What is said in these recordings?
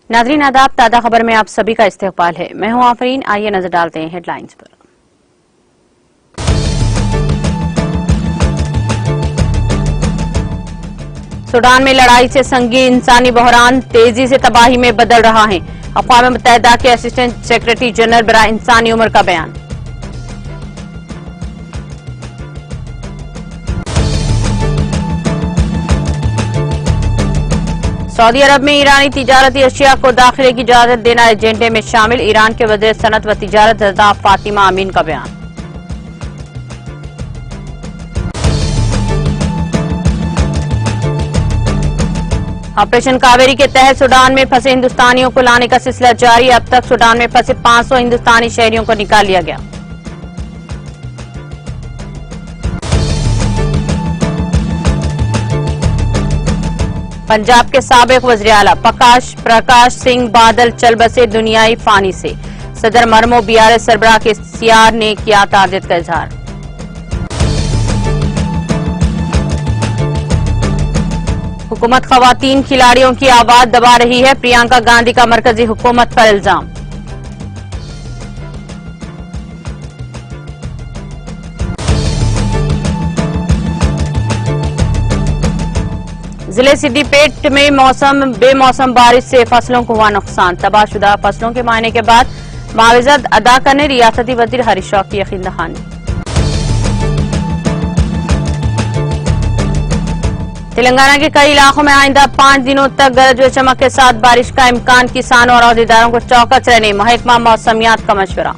नाज़रीन आदाब, ताज़ा खबर में आप सभी का इस्तकबाल है। मैं हूं आफरीन। आइए नजर डालते हैं हेडलाइंस पर। सूडान में लड़ाई से संगीन इंसानी बहरान तेजी से तबाही में बदल रहा है। अक़वाम मुत्तहिदा के असिस्टेंट सेक्रेटरी जनरल बराए इंसानी उम्र का बयान। सऊदी अरब में ईरानी तिजारती अशिया को दाखिले की इजाजत देना एजेंडे में शामिल। ईरान के वज़ीर सनत व तिजारत रज़ा फातिमा अमीन का बयान। ऑपरेशन कावेरी के तहत सूडान में फंसे हिंदुस्तानियों को लाने का सिलसिला जारी। अब तक सूडान में फंसे 500 हिंदुस्तानी शहरियों को निकाल लिया गया। पंजाब के साबिक वज़ीर आला प्रकाश सिंह बादल चल बसे दुनियाई फानी से। सदर मरमो बीआरएस सरबराह के सीआर ने किया ताज़ियत का इजहार। हुकूमत खवातीन खिलाड़ियों की आवाज दबा रही है। प्रियंका गांधी का मरकजी हुकूमत पर इल्जाम। जिले सिद्दीपेट में बेमौसम बारिश से फसलों को हुआ नुकसान। तबाहशुदा फसलों के मायने के बाद मुआवजा अदा करने रियासती वजीर हरीश राव की यकीन दहानी। तेलंगाना के कई इलाकों में आइंदा 5 दिनों तक गरज व चमक के साथ बारिश का इम्कान। किसानों और अहदेदारों को चौकस रहने महकमा मौसमियात का मशवरा।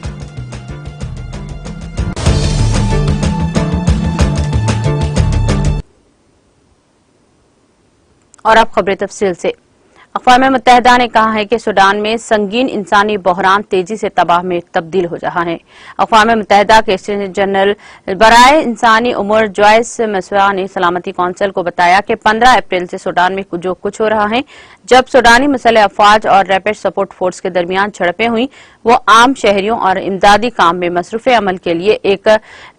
और अब खबरें तफसील से। अक़वाम मुत्तहिदा ने कहा है कि सूडान में संगीन इंसानी बहरान तेजी से तबाह में तब्दील हो रहा है। अक़वाम मुत्तहिदा के असिस्टेंट जनरल बराए इंसानी उमूर जॉयस मसवा ने सलामती कौंसिल को बताया कि 15 अप्रैल से सूडान में जो कुछ हो रहा है, जब सूडानी मुसल्ह अफवाज और रैपिड सपोर्ट फोर्स के दरमियान झड़पें हुई, वो आम शहरियों और इमदादी काम में मसरूफ अमल के लिए एक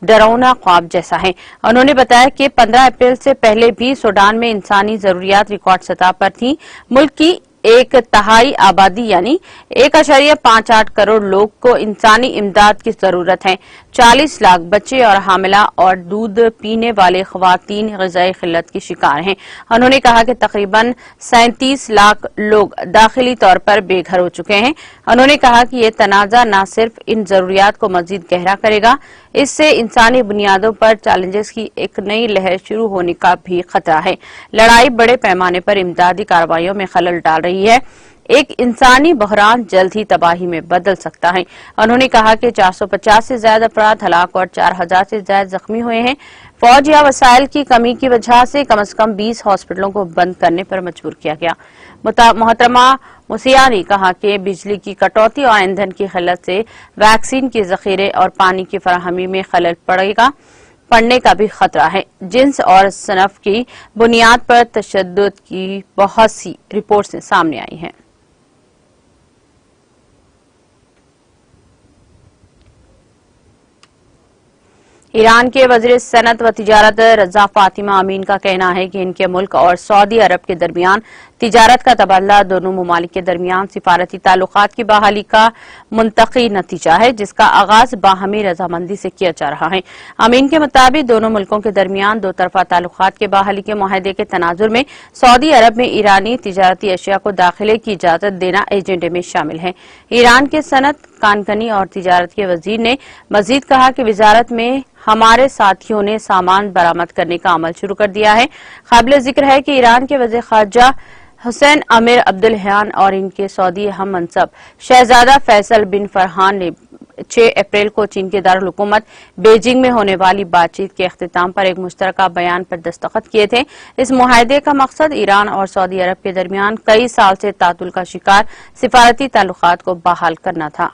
डरावना ख्वाब जैसा है। उन्होंने बताया कि 15 अप्रैल से पहले भी सूडान में इंसानी जरूरियात रिकॉर्ड सतह पर थी। मुल्क की 1/3 आबादी यानी 1.58 करोड़ लोग को इंसानी इमदाद की जरूरत है। 40 लाख बच्चे और हामिला और दूध पीने वाले खवातीन ग़िज़ाई किल्लत की शिकार हैं। उन्होंने कहा कि तकरीबन 37 लाख लोग दाखिली तौर पर बेघर हो चुके हैं। उन्होंने कहा कि ये तनाज़ा न सिर्फ इन जरूरियात को मजीद गहरा करेगा, इससे इंसानी बुनियादों पर चैलेंजेस की एक नई लहर शुरू होने का भी खतरा है। लड़ाई बड़े पैमाने पर इमदादी कार्रवाइयों में खलल डाल रही है। एक इंसानी बहरान जल्द ही तबाही में बदल सकता है। उन्होंने कहा कि 450 से ज्यादा अफराद हलाक और 4000 से ज्यादा जख्मी हुए हैं। फौज या वसाइल की कमी की वजह से कम 20 हॉस्पिटलों को बंद करने पर मजबूर किया गया। मोहतरमा मुसिया ने कहा कि बिजली की कटौती और ईंधन की किल्लत से वैक्सीन के जखीरे और पानी की फराहमी में खलल पड़ने का भी खतरा है। जिन्स और सनफ की बुनियाद पर तशद्दुद की बहुत सी रिपोर्ट्स सामने आई हैं। ईरान के वज़ीर सनत व तिजारत रज़ा फातिमा अमीन का कहना है कि इनके मुल्क और सऊदी अरब के दरमियान तिजारत का तबादला दोनों ममालिक के दरमियान सिफारती ताल्लुकात की बहाली का मुंतकी नतीजा है, जिसका आगाज बाहमी रजामंदी से किया जा रहा है। अमीन के मुताबिक दोनों मुल्कों के दरमियान दो तरफा ताल्लुकात के बहाली के मुआहदे के तनाजुर में सऊदी अरब में ईरानी तिजारती अशिया को दाखिले की इजाजत देना एजेंडे में शामिल है। ईरान के सनत, कानकनी और तिजारत के वजीर ने मजीद कहा कि वजारत में हमारे साथियों ने सामान बरामद करने का अमल शुरू कर दिया है। काबिल जिक्र है कि ईरान के वज़ीर ख़ारजा हुसैन अमीर अब्दुल्लाहियान और इनके सऊदी हम मनसब शहजादा फैसल बिन फरहान ने 6 अप्रैल को चीन के दारुल हुकूमत बीजिंग में होने वाली बातचीत के अख्तिताम पर एक मुश्तरका बयान पर दस्तखत किए थे। इस मुआहदे का मकसद ईरान और सऊदी अरब के दरमियान कई साल से तातुल का शिकार सिफारती ताल्लुकात को बहाल करना था।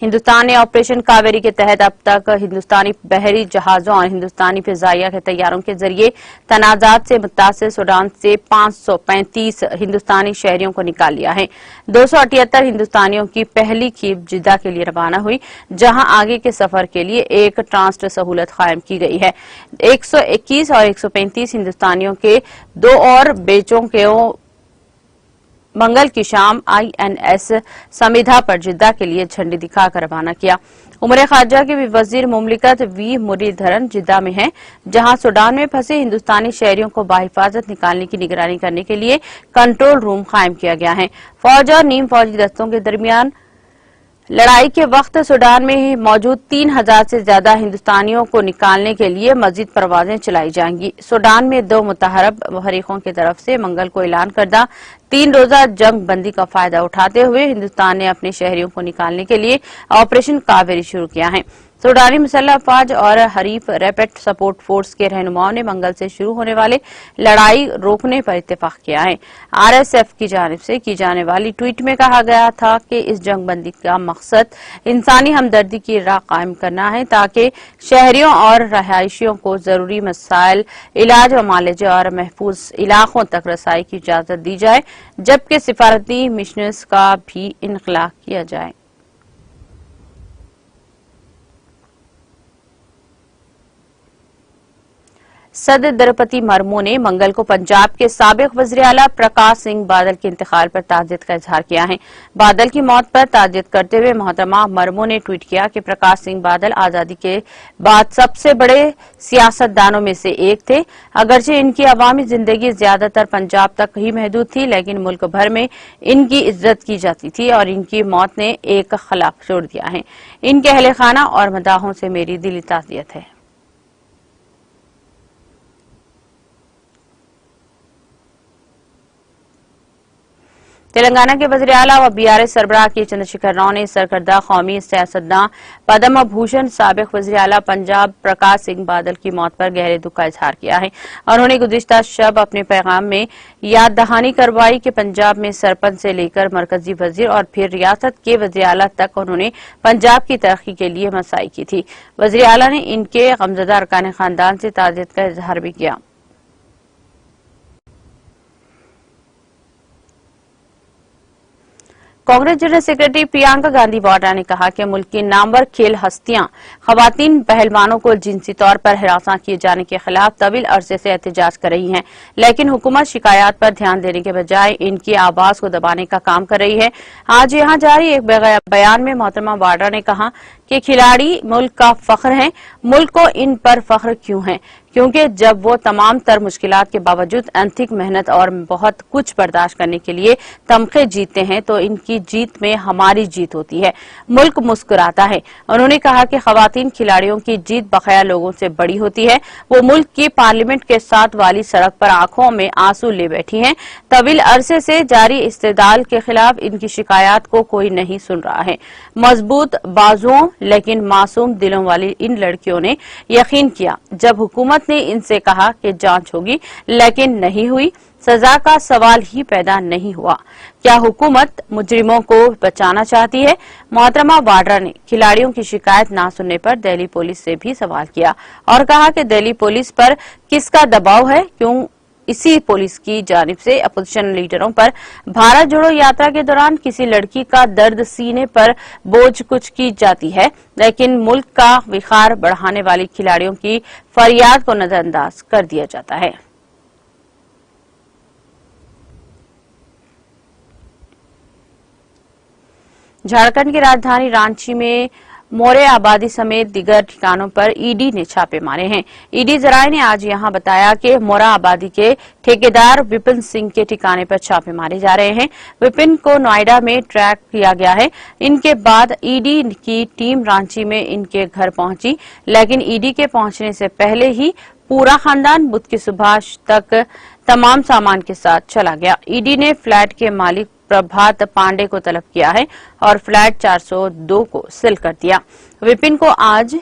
हिंदुस्तान ने ऑपरेशन कावेरी के तहत अब तक हिंदुस्तानी बहरी जहाजों और हिंदुस्तानी फिजाइया के तैयारों के जरिए तनाजात से मुतासिर सूडान से 535 हिंदुस्तानी शहरियों को निकाल लिया है। 278 हिंदुस्तानियों की पहली खेप जिद्दा के लिए रवाना हुई, जहां आगे के सफर के लिए एक ट्रांस्ट सहूलत कायम की गई है। 121 और 135 हिंदुस्तानियों के 2 और बेचों के मंगल की शाम INS समिधा पर जिद्दा के लिए झंडी दिखाकर रवाना किया। उमर खारजा के वजीर मुमलिकत वी मुरलीधरन जिद्दा में हैं, जहां सूडान में फंसे हिंदुस्तानी शहरियों को बाहिफाजत निकालने की निगरानी करने के लिए कंट्रोल रूम कायम किया गया है। फौज और नीम फौजी दस्तों के दरमियान लड़ाई के वक्त सूडान में मौजूद 3000 से ज्यादा हिंदुस्तानियों को निकालने के लिए मजीद परवाजें चलाई जाएंगी। सूडान में 2 मुतहरब फरीकों की तरफ से मंगल को ऐलान करदा 3 रोजा जंग बंदी का फायदा उठाते हुए हिंदुस्तान ने अपने शहरियों को निकालने के लिए ऑपरेशन कावेरी शुरू किया है। सूडानी मुसल्लह फौज और हरीफ रैपिड सपोर्ट फोर्स के रहनुमाओं ने मंगल से शुरू होने वाले लड़ाई रोकने पर इत्तेफाक किया है। RSF की जानिब से की जाने वाली ट्वीट में कहा गया था कि इस जंगबंदी का मकसद इंसानी हमदर्दी की राह कायम करना है, ताकि शहरियों और रहायशियों को जरूरी मसाइल, इलाज, मालजे और महफूज इलाकों तक रसाई की इजाजत दी जाए, जबकि सिफारती मिशनर्स का भी इनखला किया जाए। सदर द्रौपदी मुर्मू ने मंगल को पंजाब के साबिक वज़ीर आला प्रकाश सिंह बादल के इंतकाल पर ताज़ियत का इजहार किया है। बादल की मौत पर ताज़ियत करते हुए मोहतरमा मुर्मू ने ट्वीट किया कि प्रकाश सिंह बादल आजादी के बाद सबसे बड़े सियासतदानों में से एक थे। अगरचे इनकी अवामी जिंदगी ज्यादातर पंजाब तक ही महदूद थी, लेकिन मुल्क भर में इनकी इज्जत की जाती थी और इनकी मौत ने एक खला छोड़ दिया है। इनके अहले खाना और मदाहों से मेरी दिली ताज़ियत है। तेलंगाना के वज़ीर आला व BRS सरबराह के चंद्रशेखर राव ने सरकर्दा कौमी सियासतदान पद्म भूषण साबिक वज़ीर आला पंजाब प्रकाश सिंह बादल की मौत पर गहरे दुख का इजहार किया है। उन्होंने गुज़िश्ता शब अपने पैगाम में याद दहानी करवाई कि पंजाब में सरपंच से लेकर मरकजी वज़ीर और फिर रियासत के वज़ीर आला तक उन्होंने पंजाब की तरक्की के लिए मसाई की थी। वज़ीर आला ने इनके गमज़दा अरकान खानदान से ताज़ियत का इजहार भी किया। कांग्रेस जनरल सेक्रेटरी प्रियंका गांधी वाड्रा ने कहा कि मुल्क की नामवर खेल हस्तियां खवातीन पहलवानों को जिनसी तौर पर हिरासत किए जाने के खिलाफ तवील अरसे से एहतजाज कर रही है, लेकिन हुकूमत शिकायत पर ध्यान देने के बजाय इनकी आवाज को दबाने का काम कर रही है। आज यहां जारी एक बयान में मोहतरमा वाड्रा ने कहा कि खिलाड़ी मुल्क का फख्र हैं। मुल्क को इन पर फख्र क्यों है? क्योंकि जब वो तमाम तर मुश्किलात के बावजूद अनथिक मेहनत और बहुत कुछ बर्दाश्त करने के लिए तमखे जीतते हैं, तो इनकी जीत में हमारी जीत होती है। मुल्क मुस्कुराता है। उन्होंने कहा कि खवातीन खिलाड़ियों की जीत बकाया लोगों से बड़ी होती है। वो मुल्क की पार्लियामेंट के साथ वाली सड़क पर आंखों में आंसू ले बैठी हैं। तवील अरसे से जारी इस्तेदाल के खिलाफ इनकी शिकायत को कोई नहीं सुन रहा है। मजबूत बाजुओं लेकिन मासूम दिलों वाली इन लड़कियों ने यकीन किया जब हुकूमत ने इनसे कहा कि जांच होगी, लेकिन नहीं हुई। सजा का सवाल ही पैदा नहीं हुआ। क्या हुकूमत मुजरिमों को बचाना चाहती है? मोहतरमा वाड्रा ने खिलाड़ियों की शिकायत ना सुनने पर दिल्ली पुलिस से भी सवाल किया और कहा कि दिल्ली पुलिस पर किसका दबाव है? क्यों इसी पुलिस की जानिब से अपोजिशन लीडरों पर भारत जोड़ो यात्रा के दौरान किसी लड़की का दर्द सीने पर बोझ कुछ की जाती है, लेकिन मुल्क का विखार बढ़ाने वाली खिलाड़ियों की फरियाद को नजरअंदाज कर दिया जाता है। झारखंड की राजधानी रांची में मोरे आबादी समेत दीगर ठिकानों पर ईडी ने छापे मारे हैं। ईडी जराये ने आज यहां बताया कि मोरा आबादी के ठेकेदार विपिन सिंह के ठिकाने पर छापे मारे जा रहे हैं। विपिन को नोएडा में ट्रैक किया गया है। इनके बाद ईडी की टीम रांची में इनके घर पहुंची, लेकिन ईडी के पहुंचने से पहले ही पूरा खानदान बुध की सुबह तक तमाम सामान के साथ चला गया। ईडी ने फ्लैट के मालिक प्रभात पांडे को तलब किया है और फ्लैट 402 को सील कर दिया। विपिन को आज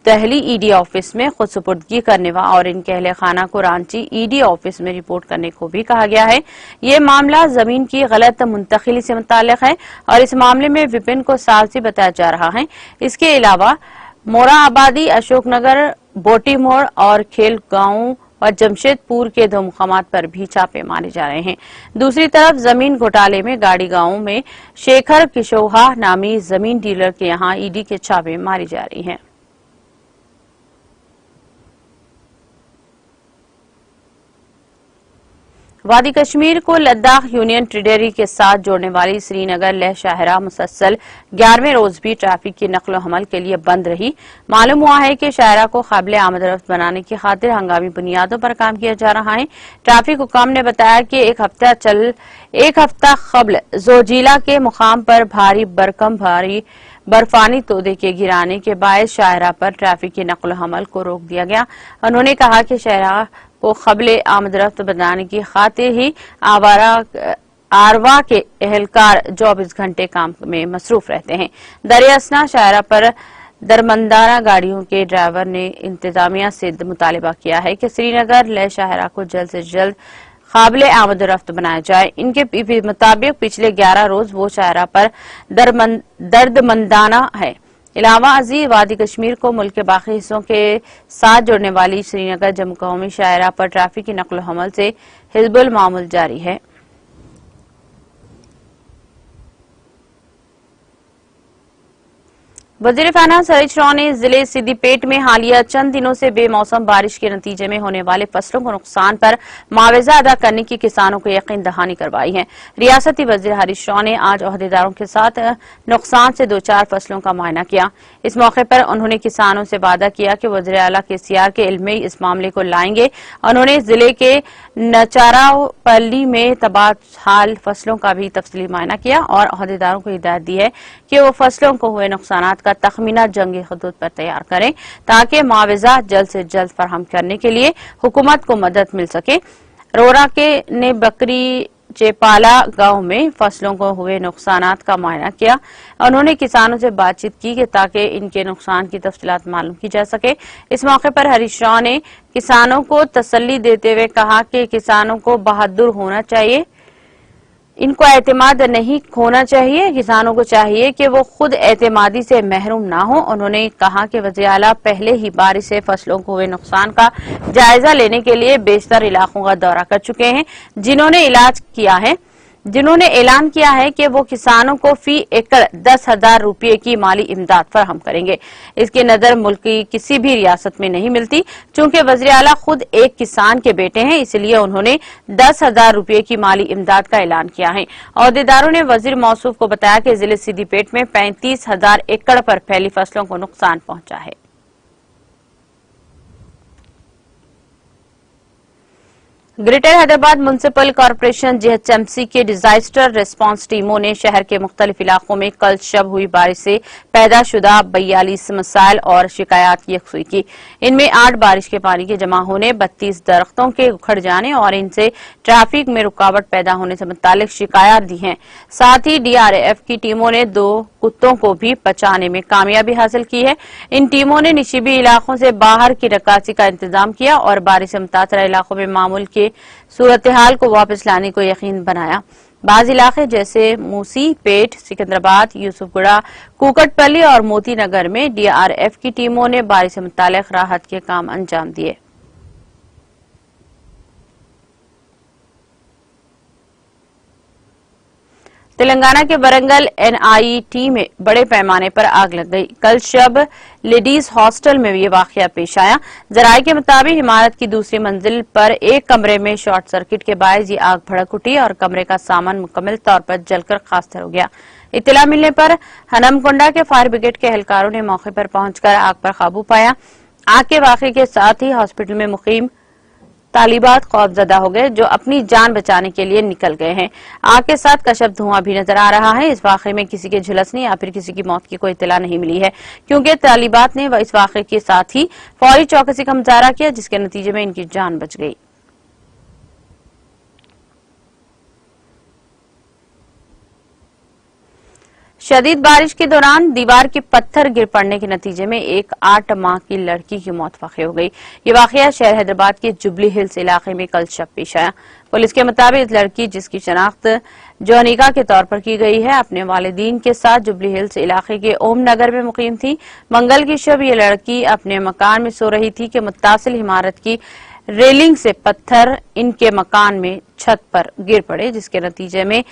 दहली ईडी ऑफिस में खुद सुपुर्दगी करने और इनके अहले खाना को रांची ईडी ऑफिस में रिपोर्ट करने को भी कहा गया है। ये मामला जमीन की गलत मुंतकिली से मुताल्लिक है और इस मामले में विपिन को साजिश बताया जा रहा है। इसके अलावा मोराबादी, अशोकनगर, बोटी मोड़ और खेल गांव और जमशेदपुर के 2 मुकामात पर भी छापे मारे जा रहे हैं। दूसरी तरफ जमीन घोटाले में गाड़ी गांव में शेखर किशोहा नामी जमीन डीलर के यहां ईडी के छापे मारी जा रही हैं। वादी कश्मीर को लद्दाख यूनियन टेरिटरी के साथ जोड़ने वाली श्रीनगर लेह शाहरा मुसलसल 11वें रोज भी ट्रैफिक की नकलो हमल के लिए बंद रही। मालूम हुआ है कि शाहरा को काबिल आमद रफ्त बनाने की खातिर हंगामी बुनियादों पर काम किया जा रहा है। ट्रैफिक हुकाम ने बताया कि एक हफ्ता कबल जोजिला के मुकाम पर भारी बर्फानी तोदे के गिराने के बायस शाहरा पर ट्रैफिक की नकलो हमल को रोक दिया गया। उन्होंने कहा कि शाहरा को कबले आमद रफ्त बनाने की खातिर ही आरवा के एहलकार 24 घंटे काम में मसरूफ रहते हैं। दरियासना शाहरा पर दरमंदारा गाड़ियों के ड्राइवर ने इंतजामिया से मुतालबा किया है कि श्रीनगर लेह शाहरा को जल्द से जल्द काबिल आमद रफ्त बनाया जाए। इनके मुताबिक पिछले 11 रोज वो शाहरा पर दर्दमंदाना है। इलावा अजीज वादी कश्मीर को मुल्क के बाकी हिस्सों के साथ जोड़ने वाली श्रीनगर जम्मू कौमी शाहरा पर ट्रैफिक की नकलो हमल से हिजबुल मामूल जारी है। वजीर फाइनेंस हरीश राव ने जिले सिद्दीपेट में हालिया चंद दिनों से बेमौसम बारिश के नतीजे में होने वाले फसलों को नुकसान पर मुआवजा अदा करने की किसानों को यकीन दहानी करवाई है। रियासती वजीर हरीश राव ने आज ओहदेदारों के साथ नुकसान से 2-4 फसलों का मुआयना किया। इस मौके पर उन्होंने किसानों से वादा किया कि वजीर आला केसीआर के इल्म में इस मामले को लाएंगे। उन्होंने जिले के नचारापल्ली में तबाह हाल फसलों का भी तफसीली मुआयना किया और ओहदेदारों को हिदायत दी है कि वो फसलों को हुए नुकसान का तखमीना जंगी हदूद पर तैयार करें ताकि मुआवजा जल्द से जल्द फराहम करने के लिए हुकूमत को मदद मिल सके। रोरा के ने बकरी चेपाला गांव में फसलों को हुए नुकसान का मुआयना किया। उन्होंने किसानों से बातचीत की ताकि इनके नुकसान की तफसीलात मालूम की जा सके। इस मौके पर हरीश राव ने किसानों को तसल्ली देते हुए कहा कि किसानों को बहादुर होना चाहिए, इनको एतमाद नहीं खोना चाहिए। किसानों को चाहिए कि वो खुद एतमादी से महरूम ना हो। उन्होंने कहा कि वज़ीर आला पहले ही बारिश से फसलों को हुए नुकसान का जायजा लेने के लिए बेशतर इलाकों का दौरा कर चुके हैं, जिन्होंने ऐलान किया है कि वो किसानों को फी एकड़ 10,000 रुपये की माली इमदाद फराहम करेंगे। इसकी नजर मुल्क की किसी भी रियासत में नहीं मिलती। चूंकि वज़ीर आला खुद एक किसान के बेटे हैं, इसलिए उन्होंने 10,000 रुपये की माली इमदाद का ऐलान किया है। ओहदेदारों ने वजीर मौसूफ को बताया कि जिले सिद्दीपेट में 35,000 एकड़ पर फैली फसलों को नुकसान पहुंचा है। Greater Hyderabad municipal corporation GHMC के डिजास्टर रिस्पांस टीमों ने शहर के मुख्तलिफ इलाकों में कल शब हुई बारिश से पैदा शुदा 42 मसाइल और शिकायत की यकसुई की। इनमें 8 बारिश के पानी के जमा होने, 32 दरख्तों के उखड़ जाने और इनसे ट्रैफिक में रुकावट पैदा होने से मुतालिक शिकायत दी हैं। साथ ही डीआरएफ की टीमों ने 2 कुत्तों को भी बचाने में कामयाबी हासिल की है। इन टीमों ने निशिबी इलाकों से बाहर की रक्कासी का इंतजाम किया और बारिश से मुतासरा इलाकों में मामूल के सूरत हाल को वापस लाने को यकीन बनाया। बाज इलाके जैसे मूसी, पेट, सिकंदराबाद, यूसुफगुड़ा, कुकटपल्ली और मोती नगर में डीआरएफ की टीमों ने बारिश से मुताल्लिक राहत के काम अंजाम दिए। तेलंगाना के वरंगल एनआईटी में बड़े पैमाने पर आग लग गई। कल शब लेडीज हॉस्टल में ये वाकया पेश आया। जराये के मुताबिक इमारत की दूसरी मंजिल पर एक कमरे में शॉर्ट सर्किट के बायस ये आग भड़क उठी और कमरे का सामान मुकम्मल तौर पर जलकर खास्तर हो गया। इत्तला मिलने पर हनमकुंडा के फायर ब्रिगेड के एहलकारों ने मौके पर पहुंचकर आग पर काबू पाया। आग के वाकये के साथ ही हॉस्पिटल में मुकीम तालिबात खौफजदा हो गए, जो अपनी जान बचाने के लिए निकल गए हैं। आग के साथ कशफ धुआं भी नजर आ रहा है। इस वाकये में किसी के झुलसने या फिर किसी की मौत की कोई इत्तला नहीं मिली है, क्योंकि तालिबात ने इस वाकये के साथ ही फौरी चौकसी का मुजाहरा किया, जिसके नतीजे में इनकी जान बच गई। शदीद बारिश के दौरान दीवार के पत्थर गिर पड़ने के नतीजे में एक 8 माह की लड़की की मौत वाक़ हो गई। ये वाक़या शहर हैदराबाद के जुबली हिल्स इलाके में कल शब पेश आया। पुलिस के मुताबिक इस लड़की, जिसकी शनाख्त जौनिका के तौर पर की गई है, अपने वालिदीन के साथ जुबली हिल्स इलाके के ओम नगर में मुकीम थी। मंगल की शब ये लड़की अपने मकान में सो रही थी कि मुत्तासिल इमारत की रेलिंग से पत्थर इनके मकान में छत पर गिर पड़े, जिसके नतीजे में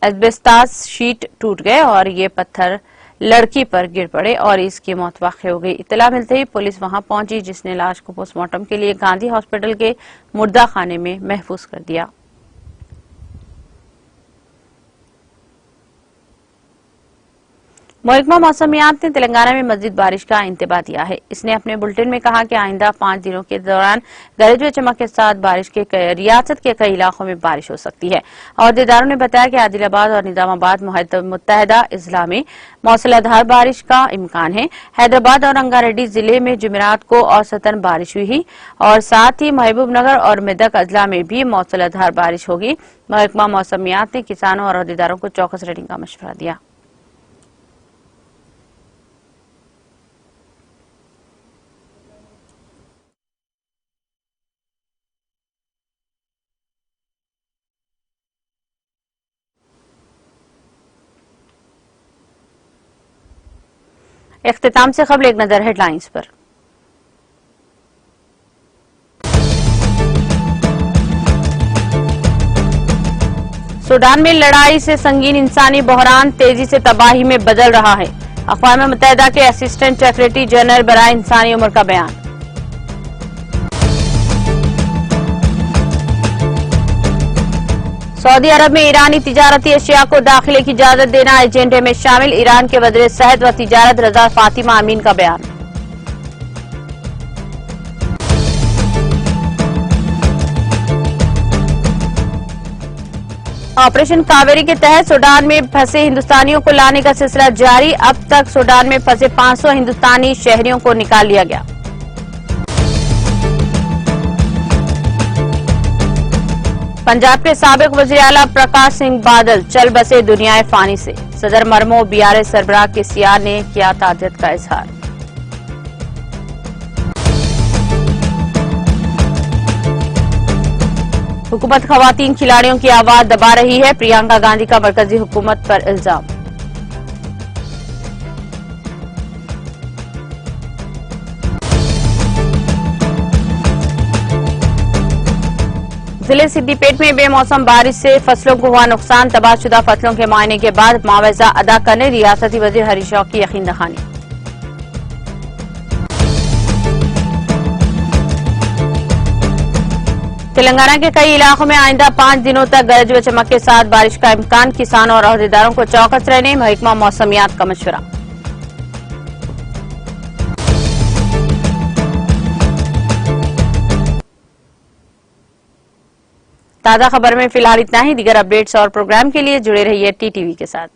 एस्बेस्टास शीट टूट गए और ये पत्थर लड़की पर गिर पड़े और इसकी मौत वाक़ हो गई। इत्तला मिलते ही पुलिस वहां पहुंची, जिसने लाश को पोस्टमार्टम के लिए गांधी हॉस्पिटल के मुर्दा खाने में महफूज कर दिया। महकमा मौसमियात ने तेलंगाना में मज़ीद बारिश का इंतबाह दिया है। इसने अपने बुलेटिन में कहा कि आइंदा 5 दिनों के दौरान गरज व चमक के साथ बारिश के रियासत के कई इलाकों में बारिश हो सकती है। अहदेदारों ने बताया कि आदिलाबाद और निजामाबाद मुत्तहदा अजला में मौसलाधार बारिश का इम्कान है। हैदराबाद और रंगारेड्डी जिले में जुमेरात को औसतन बारिश हुई और साथ ही महबूबनगर और मेदक अजला में भी मौसलाधार बारिश होगी। महकमा मौसमियात ने किसानों और अहदेदारों को चौकस रहने का मशवरा दिया। इख्तिताम से खबर एक नजर हेडलाइंस पर। सूडान में लड़ाई से संगीन इंसानी बहरान तेजी से तबाही में बदल रहा है। अक़वाम मुत्तहिदा के असिस्टेंट सेक्रेटरी जनरल बराए इंसानी उम्र का बयान। सऊदी अरब में ईरानी तिजारती अशिया को दाखिले की इजाजत देना एजेंडे में शामिल। ईरान के वज़ीर सेहत व तिजारत रजा फातिमा अमीन का बयान। ऑपरेशन कावेरी के तहत सूडान में फंसे हिंदुस्तानियों को लाने का सिलसिला जारी। अब तक सूडान में फंसे 500 हिंदुस्तानी शहरियों को निकाल लिया गया। पंजाब के साबिक वज़ीर आला प्रकाश सिंह बादल चल बसे दुनियाए फानी से। सदर मरमो बीआरएस सरबराह के सियार ने किया ताज़ियत का इजहार। हुकूमत खवातीन खिलाड़ियों की आवाज दबा रही है। प्रियंका गांधी का मरकजी हुकूमत पर इल्जाम। जिले सिद्दीपेट में बेमौसम बारिश से फसलों को हुआ नुकसान। तबाहशुदा फसलों के मुआयने के बाद मुआवजा अदा करने रियासती वजीर हरीश राव की यकीन दहानी। तेलंगाना के कई इलाकों में आइंदा 5 दिनों तक गरज व चमक के साथ बारिश का इम्कान। किसानों और अहदेदारों को चौकस रहने महकमा मौसमियात का मशवरा। ताज़ा खबर में फिलहाल इतना ही। दीगर अपडेट्स और प्रोग्राम के लिए जुड़े रहिए टीटीवी के साथ।